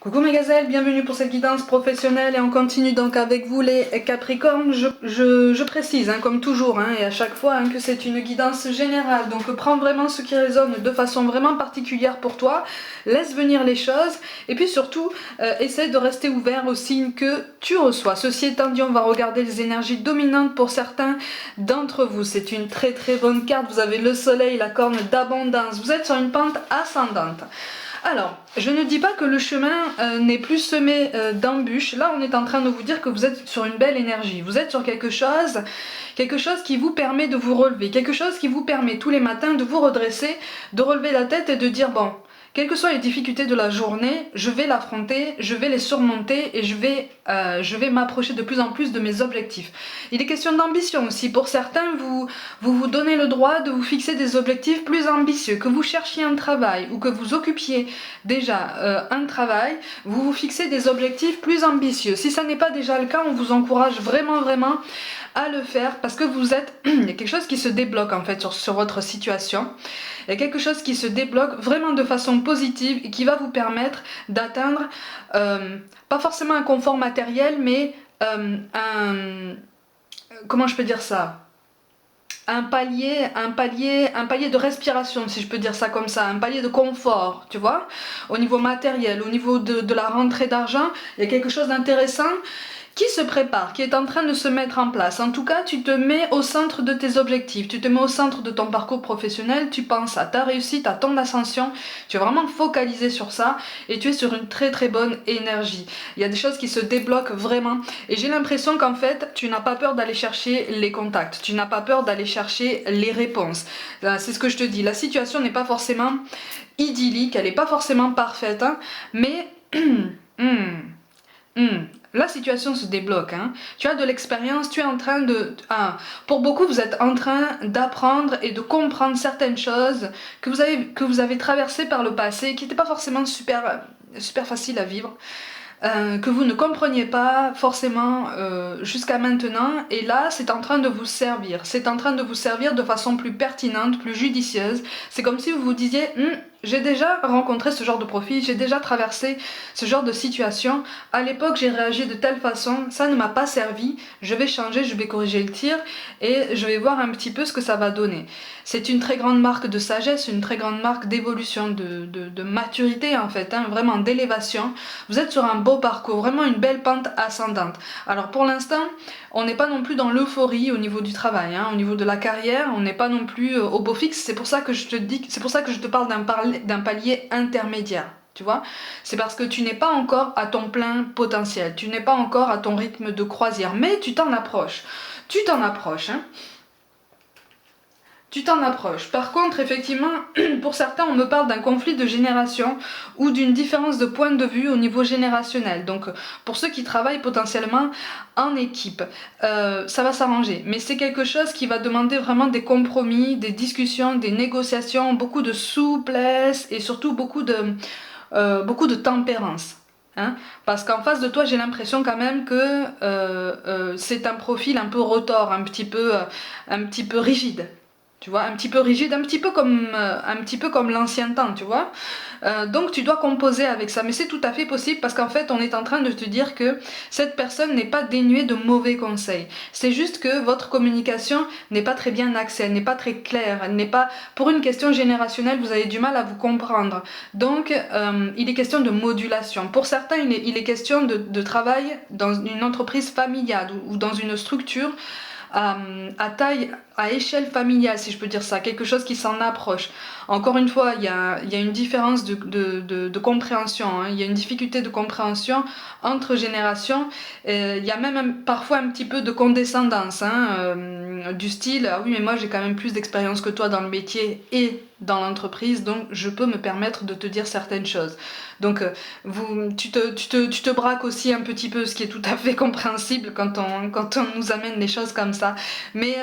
Coucou mes gazelles, bienvenue pour cette guidance professionnelle et on continue donc avec vous les Capricornes. Je précise, comme toujours, et à chaque fois, que c'est une guidance générale. Donc prends vraiment ce qui résonne de façon vraiment particulière pour toi, laisse venir les choses et puis surtout, essaie de rester ouvert aux signes que tu reçois. Ceci étant dit, on va regarder les énergies dominantes pour certains d'entre vous. C'est une très très bonne carte, vous avez le soleil, la corne d'abondance, vous êtes sur une pente ascendante. Alors, je ne dis pas que le chemin n'est plus semé d'embûches. Là, on est en train de vous dire que vous êtes sur une belle énergie. Vous êtes sur quelque chose qui vous permet de vous relever, quelque chose qui vous permet tous les matins de vous redresser, de relever la tête et de dire bon, quelles que soient les difficultés de la journée, je vais l'affronter, je vais les surmonter et je vais m'approcher de plus en plus de mes objectifs. Il est question d'ambition aussi. Pour certains, vous donnez le droit de vous fixer des objectifs plus ambitieux. Que vous cherchiez un travail ou que vous occupiez déjà un travail, vous vous fixez des objectifs plus ambitieux. Si ça n'est pas déjà le cas, on vous encourage vraiment à le faire parce que vous êtes, il y a quelque chose qui se débloque en fait sur votre situation. Il y a quelque chose qui se débloque vraiment de façon positive et qui va vous permettre d'atteindre pas forcément un confort matériel, mais comment je peux dire ça, un palier de respiration, si je peux dire ça comme ça, un palier de confort, tu vois, au niveau matériel, au niveau de la rentrée d'argent. Il y a quelque chose d'intéressant qui se prépare, qui est en train de se mettre en place. En tout cas, tu te mets au centre de tes objectifs, tu te mets au centre de ton parcours professionnel, tu penses à ta réussite, à ton ascension, tu es vraiment focalisé sur ça et tu es sur une très très bonne énergie. Il y a des choses qui se débloquent vraiment et j'ai l'impression qu'en fait, tu n'as pas peur d'aller chercher les contacts, tu n'as pas peur d'aller chercher les réponses. C'est ce que je te dis, la situation n'est pas forcément idyllique, elle n'est pas forcément parfaite, mais... la situation se débloque, Tu as de l'expérience, tu es en train de... pour beaucoup, vous êtes en train d'apprendre et de comprendre certaines choses que vous avez traversées par le passé, qui n'étaient pas forcément super faciles à vivre, que vous ne compreniez pas forcément jusqu'à maintenant, et là, c'est en train de vous servir. C'est en train de vous servir de façon plus pertinente, plus judicieuse. C'est comme si vous vous disiez... j'ai déjà rencontré ce genre de profil, j'ai déjà traversé ce genre de situation. À l'époque, j'ai réagi de telle façon, ça ne m'a pas servi. Je vais changer, je vais corriger le tir et je vais voir un petit peu ce que ça va donner. C'est une très grande marque de sagesse, une très grande marque d'évolution, de maturité en fait, vraiment d'élévation. Vous êtes sur un beau parcours, vraiment une belle pente ascendante. Alors pour l'instant, on n'est pas non plus dans l'euphorie au niveau du travail, au niveau de la carrière, on n'est pas non plus au beau fixe. C'est pour ça que je te parle d'un palier intermédiaire, tu vois. C'est parce que tu n'es pas encore à ton plein potentiel, tu n'es pas encore à ton rythme de croisière, mais tu t'en approches. Tu t'en approches, Tu t'en approches. Par contre, effectivement, pour certains, on me parle d'un conflit de génération ou d'une différence de point de vue au niveau générationnel. Donc, pour ceux qui travaillent potentiellement en équipe, ça va s'arranger. Mais c'est quelque chose qui va demander vraiment des compromis, des discussions, des négociations, beaucoup de souplesse et surtout beaucoup de tempérance. Parce qu'en face de toi, j'ai l'impression quand même que c'est un profil un peu retors, un petit peu rigide. Tu vois, un petit peu rigide, un petit peu comme l'ancien temps, tu vois. Donc tu dois composer avec ça, mais c'est tout à fait possible parce qu'en fait on est en train de te dire que cette personne n'est pas dénuée de mauvais conseils. C'est juste que votre communication n'est pas très bien axée, elle n'est pas très claire, elle n'est pas, pour une question générationnelle, vous avez du mal à vous comprendre. Donc il est question de modulation. Pour certains, il est question de travail dans une entreprise familiale ou dans une structure à échelle familiale, si je peux dire ça, quelque chose qui s'en approche. Encore une fois, il y a une différence de compréhension, il y a une difficulté de compréhension entre générations, il y a même parfois un petit peu de condescendance, du style, ah oui mais moi j'ai quand même plus d'expérience que toi dans le métier et dans l'entreprise, donc je peux me permettre de te dire certaines choses. Donc tu te braques aussi un petit peu, ce qui est tout à fait compréhensible quand on nous amène les choses comme ça. Mais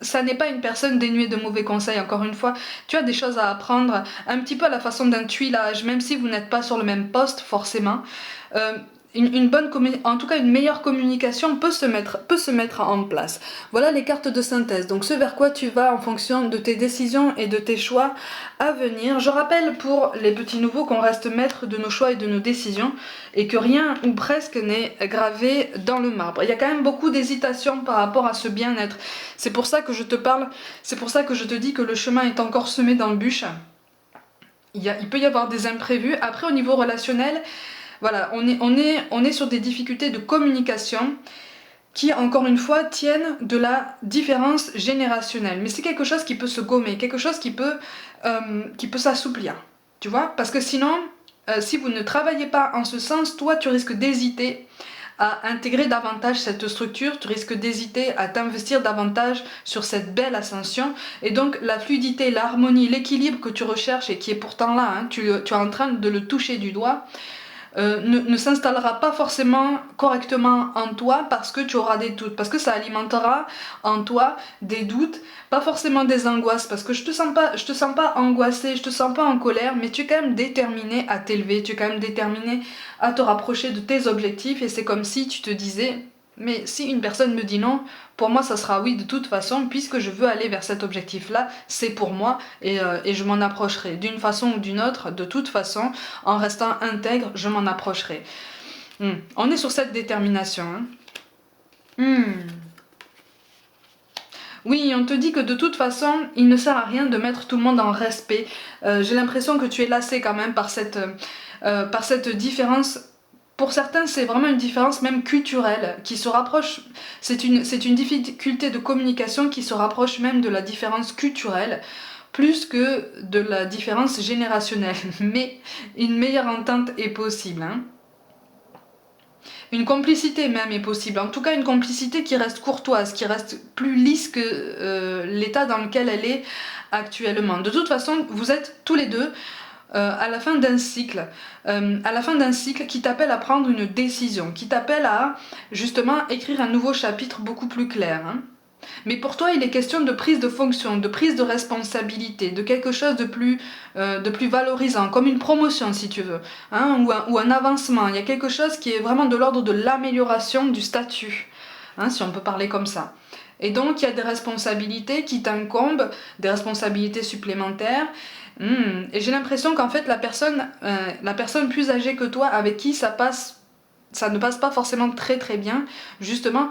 ça n'est pas une personne dénuée de mauvais conseils, encore une fois. Tu as des choses à apprendre, un petit peu à la façon d'un tuilage, même si vous n'êtes pas sur le même poste forcément. en tout cas une meilleure communication peut se mettre en place. Voilà les cartes de synthèse, donc ce vers quoi tu vas en fonction de tes décisions et de tes choix à venir. Je rappelle pour les petits nouveaux qu'on reste maître de nos choix et de nos décisions et que rien ou presque n'est gravé dans le marbre. Il y a quand même beaucoup d'hésitation par rapport à ce bien-être. C'est pour ça que je te parle, c'est pour ça que je te dis que le chemin est encore semé d'embûches. Il peut y avoir des imprévus. Après, au niveau relationnel, voilà, on est sur des difficultés de communication qui, encore une fois, tiennent de la différence générationnelle. Mais c'est quelque chose qui peut se gommer, quelque chose qui peut s'assouplir, tu vois. Parce que sinon, si vous ne travaillez pas en ce sens, toi, tu risques d'hésiter à intégrer davantage cette structure, tu risques d'hésiter à t'investir davantage sur cette belle ascension, et donc la fluidité, l'harmonie, l'équilibre que tu recherches et qui est pourtant là, hein, tu es en train de le toucher du doigt, ne s'installera pas forcément correctement en toi parce que tu auras des doutes, parce que ça alimentera en toi des doutes, pas forcément des angoisses, parce que je te sens pas angoissée, je te sens pas en colère, mais tu es quand même déterminé à t'élever, tu es quand même déterminé à te rapprocher de tes objectifs, et c'est comme si tu te disais, mais si une personne me dit non, pour moi ça sera oui de toute façon, puisque je veux aller vers cet objectif là, c'est pour moi, et je m'en approcherai d'une façon ou d'une autre, de toute façon, en restant intègre, je m'en approcherai. On est sur cette détermination. Hein. Oui, on te dit que de toute façon, il ne sert à rien de mettre tout le monde en respect. J'ai l'impression que tu es lassé quand même par cette différence. Pour certains, c'est vraiment une différence même culturelle qui se rapproche. C'est une difficulté de communication qui se rapproche même de la différence culturelle plus que de la différence générationnelle. Mais une meilleure entente est possible. Hein. Une complicité même est possible. En tout cas, une complicité qui reste courtoise, qui reste plus lisse que l'état dans lequel elle est actuellement. De toute façon, vous êtes tous les deux à la fin d'un cycle, qui t'appelle à prendre une décision, qui t'appelle à justement écrire un nouveau chapitre beaucoup plus clair. Hein. Mais pour toi, il est question de prise de fonction, de prise de responsabilité, de quelque chose de plus valorisant, comme une promotion si tu veux, hein, ou un avancement. Il y a quelque chose qui est vraiment de l'ordre de l'amélioration du statut, hein, si on peut parler comme ça. Et donc, il y a des responsabilités qui t'incombent, des responsabilités supplémentaires. Et j'ai l'impression qu'en fait, la personne plus âgée que toi, avec qui ça ne passe pas forcément très très bien, justement,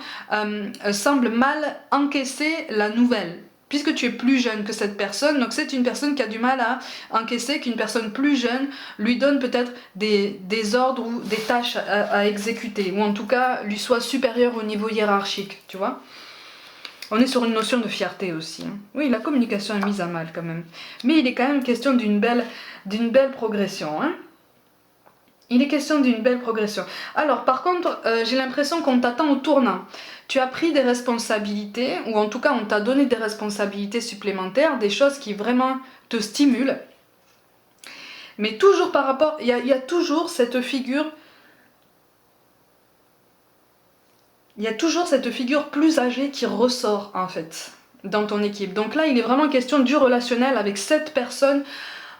semble mal encaisser la nouvelle. Puisque tu es plus jeune que cette personne, donc c'est une personne qui a du mal à encaisser qu'une personne plus jeune lui donne peut-être des ordres ou des tâches à exécuter, ou en tout cas lui soit supérieure au niveau hiérarchique, tu vois. On est sur une notion de fierté aussi. Hein. Oui, la communication est mise à mal quand même. Mais il est quand même question d'une belle progression. Hein. Il est question d'une belle progression. Alors, par contre, j'ai l'impression qu'on t'attend au tournant. Tu as pris des responsabilités, ou en tout cas, on t'a donné des responsabilités supplémentaires, des choses qui vraiment te stimulent. Mais toujours par rapport... Il y a toujours cette figure... Il y a toujours cette figure plus âgée qui ressort, en fait, dans ton équipe. Donc là, il est vraiment question du relationnel avec cette personne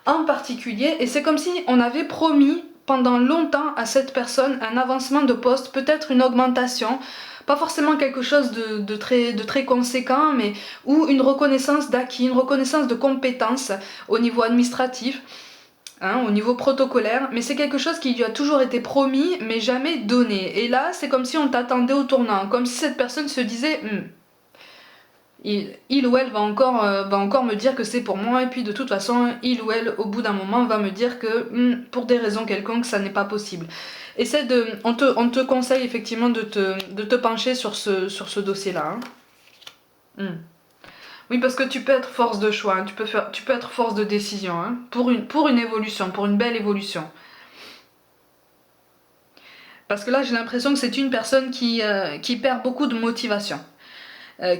en particulier. Et c'est comme si on avait promis pendant longtemps à cette personne un avancement de poste, peut-être une augmentation, pas forcément quelque chose de très conséquent, mais ou une reconnaissance d'acquis, une reconnaissance de compétences au niveau administratif, hein, au niveau protocolaire, mais c'est quelque chose qui lui a toujours été promis, mais jamais donné. Et là, c'est comme si on t'attendait au tournant, comme si cette personne se disait... Il ou elle va encore me dire que c'est pour moi, et puis de toute façon, il ou elle, au bout d'un moment, va me dire que pour des raisons quelconques, ça n'est pas possible. On te conseille effectivement de te pencher sur ce dossier-là. Hein. Oui, parce que tu peux être force de choix, hein, tu peux être force de décision, hein, pour une évolution, pour une belle évolution. Parce que là, j'ai l'impression que c'est une personne qui perd beaucoup de motivation.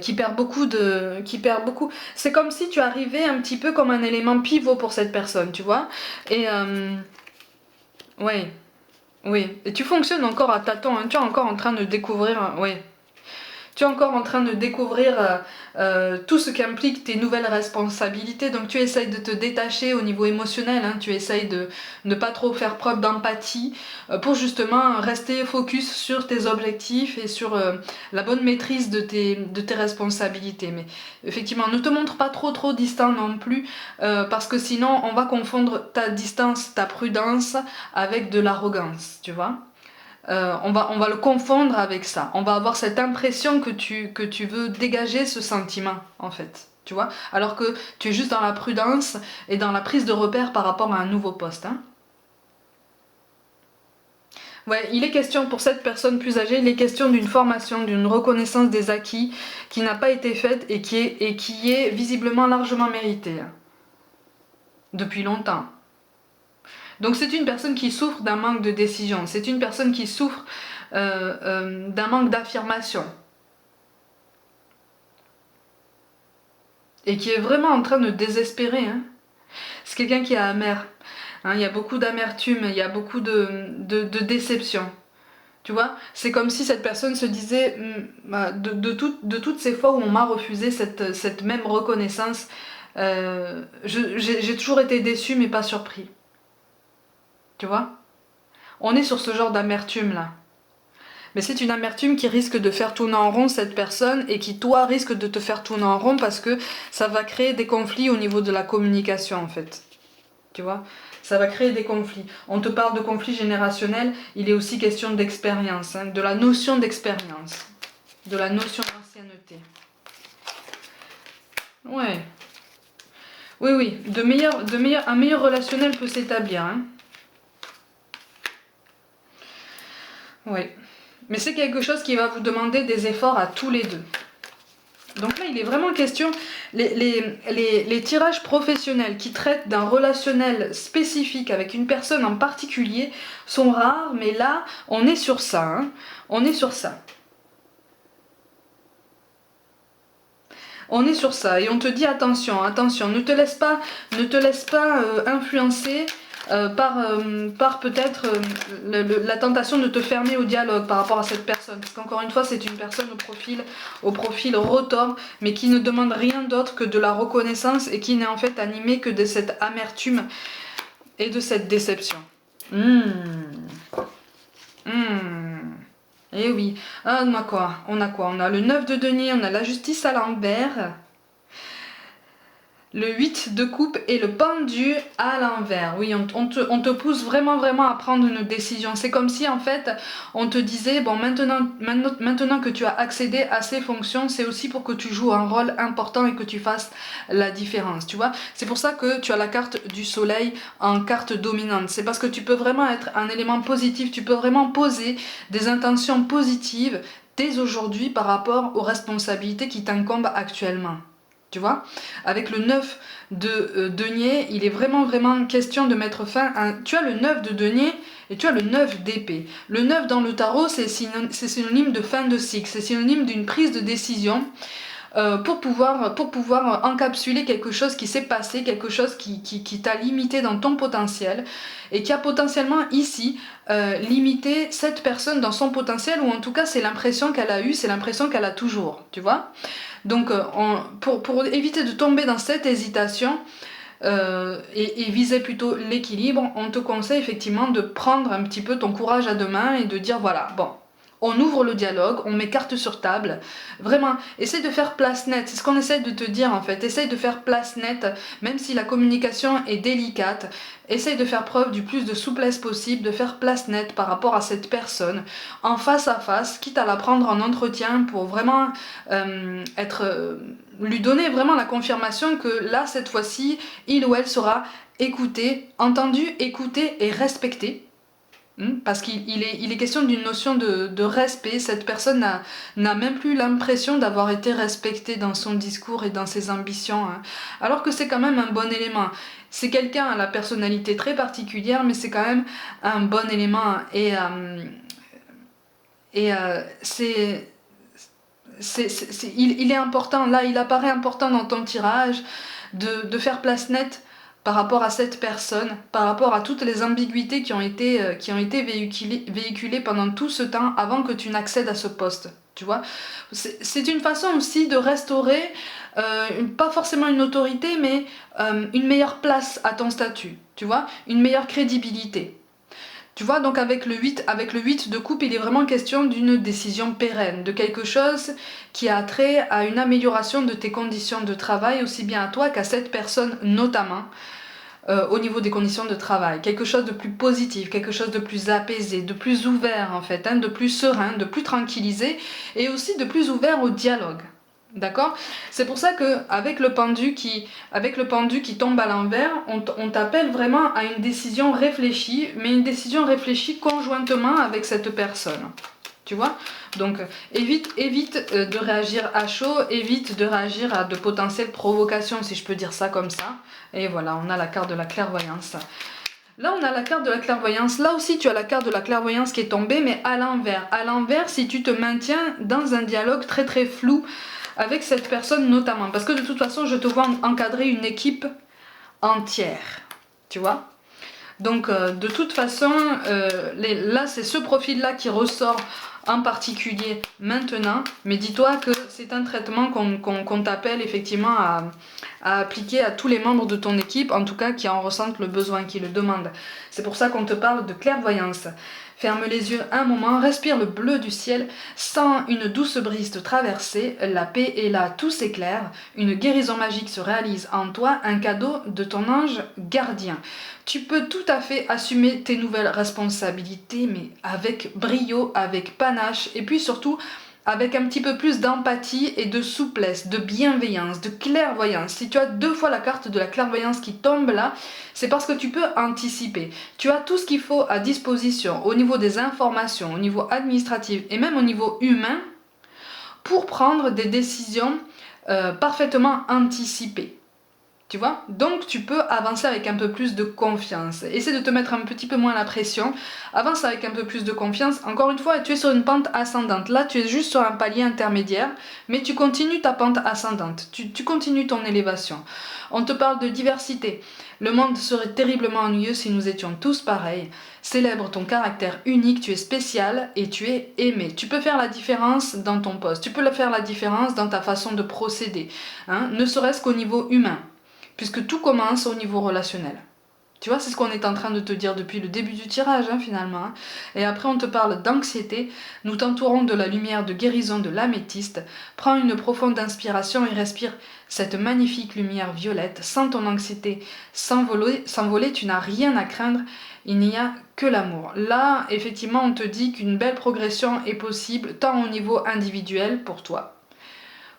Qui perd beaucoup. C'est comme si tu arrivais un petit peu comme un élément pivot pour cette personne, tu vois. Et oui. Et tu fonctionnes encore à tâtons, hein, tu es encore en train de découvrir, oui. Tu es encore en train de découvrir tout ce qu'impliquent tes nouvelles responsabilités, donc tu essayes de te détacher au niveau émotionnel, hein, tu essayes de ne pas trop faire preuve d'empathie pour justement rester focus sur tes objectifs et sur la bonne maîtrise de tes responsabilités. Mais effectivement, ne te montre pas trop distant non plus, parce que sinon on va confondre ta distance, ta prudence avec de l'arrogance, tu vois. On va le confondre avec ça. On va avoir cette impression que tu veux dégager ce sentiment, en fait. Tu vois. Alors que tu es juste dans la prudence et dans la prise de repère par rapport à un nouveau poste. Hein. Ouais, il est question pour cette personne plus âgée, il est question d'une formation, d'une reconnaissance des acquis qui n'a pas été faite et qui est visiblement largement méritée. Hein. Depuis longtemps. Donc c'est une personne qui souffre d'un manque de décision, c'est une personne qui souffre d'un manque d'affirmation. Et qui est vraiment en train de désespérer. Hein. C'est quelqu'un qui est amer. Hein, il y a beaucoup d'amertume, il y a beaucoup de déception. Tu vois, c'est comme si cette personne se disait de toutes ces fois où on m'a refusé cette même reconnaissance, j'ai toujours été déçue mais pas surpris. Tu vois, on est sur ce genre d'amertume là. Mais c'est une amertume qui risque de faire tourner en rond cette personne et qui, toi, risque de te faire tourner en rond parce que ça va créer des conflits au niveau de la communication, en fait. Tu vois, ça va créer des conflits. On te parle de conflits générationnels, il est aussi question d'expérience, hein, de la notion d'expérience, de la notion d'ancienneté. Ouais. Oui, un meilleur relationnel peut s'établir. Hein. Oui. Mais c'est quelque chose qui va vous demander des efforts à tous les deux. Donc là, il est vraiment question, les tirages professionnels qui traitent d'un relationnel spécifique avec une personne en particulier sont rares, mais là, on est sur ça. Hein. On est sur ça. On est sur ça et on te dit attention, ne te laisse pas influencer par peut-être la tentation de te fermer au dialogue par rapport à cette personne. Parce qu'encore une fois, c'est une personne au profil retors, mais qui ne demande rien d'autre que de la reconnaissance et qui n'est en fait animée que de cette amertume et de cette déception. Eh oui. Ah, on a quoi? On a le 9 de denier, on a la justice à l'envers. Le 8 de coupe et le pendu à l'envers. Oui, on te pousse vraiment à prendre une décision. C'est comme si en fait on te disait, bon maintenant que tu as accédé à ces fonctions, c'est aussi pour que tu joues un rôle important et que tu fasses la différence, tu vois. C'est pour ça que tu as la carte du soleil en carte dominante. C'est parce que tu peux vraiment être un élément positif, tu peux vraiment poser des intentions positives dès aujourd'hui par rapport aux responsabilités qui t'incombent actuellement. Tu vois, avec le 9 de denier, il est vraiment question de mettre fin à... Tu as le 9 de denier et tu as le 9 d'épée. Le 9 dans le tarot, c'est synonyme de fin de cycle, c'est synonyme d'une prise de décision pour pouvoir encapsuler quelque chose qui s'est passé, quelque chose qui t'a limité dans ton potentiel et qui a potentiellement ici limité cette personne dans son potentiel, ou en tout cas c'est l'impression qu'elle a eue, c'est l'impression qu'elle a toujours, tu vois. Donc pour éviter de tomber dans cette hésitation et viser plutôt l'équilibre, on te conseille effectivement de prendre un petit peu ton courage à deux mains et de dire voilà, bon, on ouvre le dialogue, on met carte sur table, vraiment, essaye de faire place nette, c'est ce qu'on essaie de te dire en fait, essaye de faire place nette, même si la communication est délicate, essaye de faire preuve du plus de souplesse possible, de faire place nette par rapport à cette personne, en face à face, quitte à la prendre en entretien pour vraiment lui donner vraiment la confirmation que là, cette fois-ci, il ou elle sera écouté, entendu, écouté et respecté. Parce qu'il est question d'une notion de respect. Cette personne n'a même plus l'impression d'avoir été respectée dans son discours et dans ses ambitions, hein. Alors que c'est quand même un bon élément. C'est quelqu'un à la personnalité très particulière, mais c'est quand même un bon élément. Et il est important, là il apparaît important dans ton tirage de faire place nette par rapport à cette personne, par rapport à toutes les ambiguïtés qui ont été véhiculées pendant tout ce temps avant que tu n'accèdes à ce poste. Tu vois, c'est une façon aussi de restaurer, pas forcément une autorité, mais une meilleure place à ton statut, tu vois, une meilleure crédibilité. Tu vois, donc avec le 8 de coupe, il est vraiment question d'une décision pérenne, de quelque chose qui a trait à une amélioration de tes conditions de travail, aussi bien à toi qu'à cette personne notamment, au niveau des conditions de travail. Quelque chose de plus positif, quelque chose de plus apaisé, de plus ouvert en fait, hein, de plus serein, de plus tranquillisé et aussi de plus ouvert au dialogue. D'accord? C'est pour ça qu'avec le pendu qui tombe à l'envers, on t'appelle vraiment à une décision réfléchie, mais une décision réfléchie conjointement avec cette personne. Tu vois? Donc évite de réagir à chaud, évite de réagir à de potentielles provocations, si je peux dire ça comme ça. Et voilà, on a la carte de la clairvoyance. Là, on a la carte de la clairvoyance. Là aussi, tu as la carte de la clairvoyance qui est tombée, mais à l'envers. À l'envers, si tu te maintiens dans un dialogue très très flou avec cette personne notamment. Parce que de toute façon, je te vois encadrer une équipe entière. Tu vois? Donc, de toute façon, là, c'est ce profil-là qui ressort en particulier maintenant. Mais dis-toi que c'est un traitement qu'on t'appelle effectivement à appliquer à tous les membres de ton équipe, en tout cas qui en ressentent le besoin, qui le demandent. C'est pour ça qu'on te parle de clairvoyance. Ferme les yeux un moment, respire le bleu du ciel, sens une douce brise te traverser, la paix est là, tout s'éclaire, une guérison magique se réalise en toi, un cadeau de ton ange gardien. Tu peux tout à fait assumer tes nouvelles responsabilités, mais avec brio, avec panache, et puis surtout avec un petit peu plus d'empathie et de souplesse, de bienveillance, de clairvoyance. Si tu as 2 fois la carte de la clairvoyance qui tombe là, c'est parce que tu peux anticiper. Tu as tout ce qu'il faut à disposition au niveau des informations, au niveau administratif et même au niveau humain pour prendre des décisions parfaitement anticipées. Tu vois? Donc tu peux avancer avec un peu plus de confiance. Essaie de te mettre un petit peu moins la pression. Avance avec un peu plus de confiance. Encore une fois, tu es sur une pente ascendante. Là, tu es juste sur un palier intermédiaire, mais tu continues ta pente ascendante. Tu continues ton élévation. On te parle de diversité. Le monde serait terriblement ennuyeux si nous étions tous pareils. Célèbre ton caractère unique, tu es spécial et tu es aimé. Tu peux faire la différence dans ton poste. Tu peux faire la différence dans ta façon de procéder. Hein, ne serait-ce qu'au niveau humain. Puisque tout commence au niveau relationnel. Tu vois, c'est ce qu'on est en train de te dire depuis le début du tirage, hein, finalement. Hein. Et après, on te parle d'anxiété. Nous t'entourons de la lumière de guérison de l'améthyste. Prends une profonde inspiration et respire cette magnifique lumière violette. Sens ton anxiété s'envoler, tu n'as rien à craindre. Il n'y a que l'amour. Là, effectivement, on te dit qu'une belle progression est possible, tant au niveau individuel pour toi,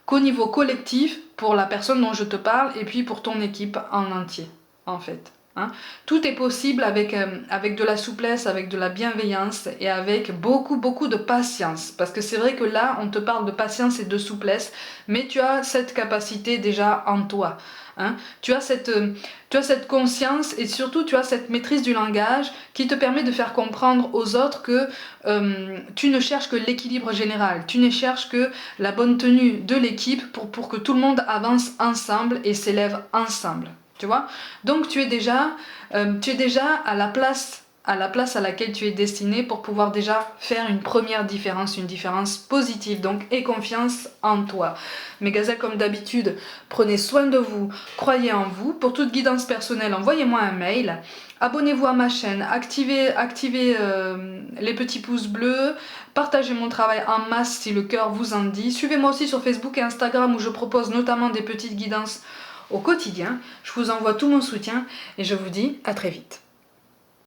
qu'au niveau collectif, pour la personne dont je te parle, et puis pour ton équipe en entier, en fait. Hein. Tout est possible avec de la souplesse, avec de la bienveillance et avec beaucoup de patience. Parce que c'est vrai que là, on te parle de patience et de souplesse, mais tu as cette capacité déjà en toi. Hein. Tu as cette conscience et surtout tu as cette maîtrise du langage qui te permet de faire comprendre aux autres que tu ne cherches que l'équilibre général, tu ne cherches que la bonne tenue de l'équipe pour que tout le monde avance ensemble et s'élève ensemble. Tu vois? Donc tu es déjà à la place à laquelle tu es destiné pour pouvoir déjà faire une première différence, une différence positive. Donc aie confiance en toi. Mes gazelles, comme d'habitude, prenez soin de vous, croyez en vous. Pour toute guidance personnelle, envoyez-moi un mail. Abonnez-vous à ma chaîne, activez les petits pouces bleus, partagez mon travail en masse si le cœur vous en dit. Suivez-moi aussi sur Facebook et Instagram où je propose notamment des petites guidances au quotidien. Je vous envoie tout mon soutien et je vous dis à très vite.